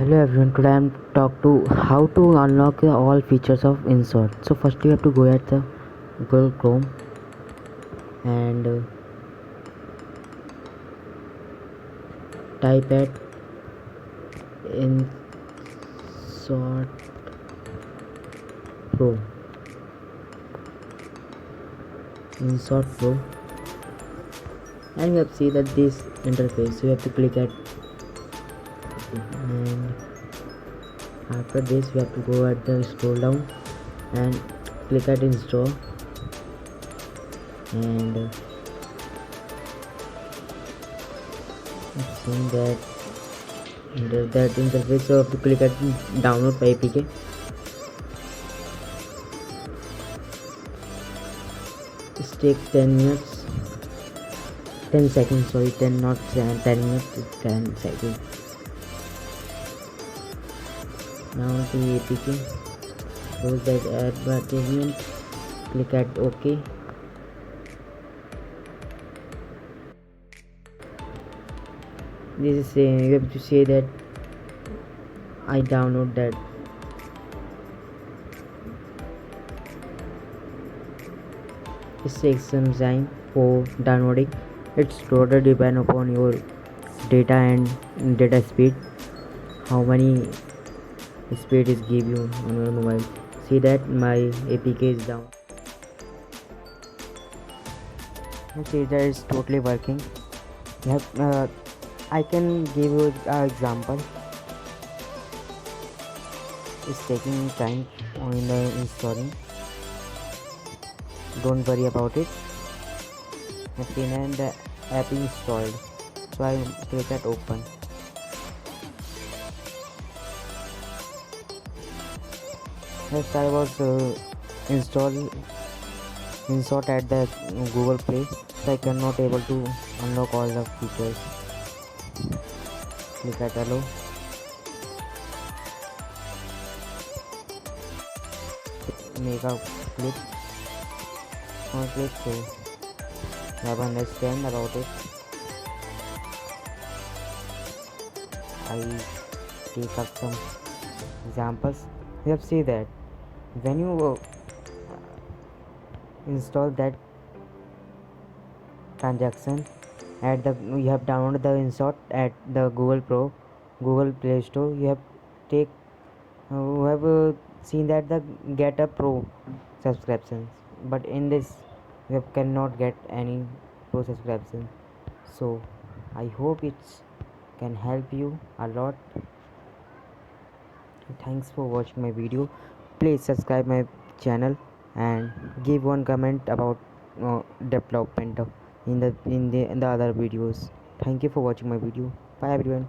Hello everyone, today I'm talk to how to unlock all features of inshort. So first you have to go at the Google Chrome and type at inshort pro inshort pro and you have to see that this interface, so you have to click at and after this you have to go at the scroll down and click at install and seeing that under that interface, so you have to click at download by APK. It takes 10 minutes, 10 seconds, sorry, 10 not 10 minutes, 10 seconds. Now the APK, close that advertisement, click at OK. This is saying you have to say that I download that. It takes some time for downloading. It's totally depend upon your data and data speed, how many speed is give you on your mobile. See that my APK is down. You see that it's totally working. You have, I can give you an example. It's taking time on the installing. Don't worry about it. I've seen the app installed, so I click at open. Yes, I was installed at the Google Play, so I cannot able to unlock all the features. Click at allow. Make a click or click, so you have understand about it. I take up some examples. You have seen that when you install that transaction at the, you have downloaded the insert at the Google Play Store. You have take you have seen that the get a pro subscriptions, but in this you cannot get any pro subscription. So I hope it can help you a lot. Thanks for watching my video. Please subscribe my channel and give one comment about development in the other videos. Thank you for watching my video. Bye everyone.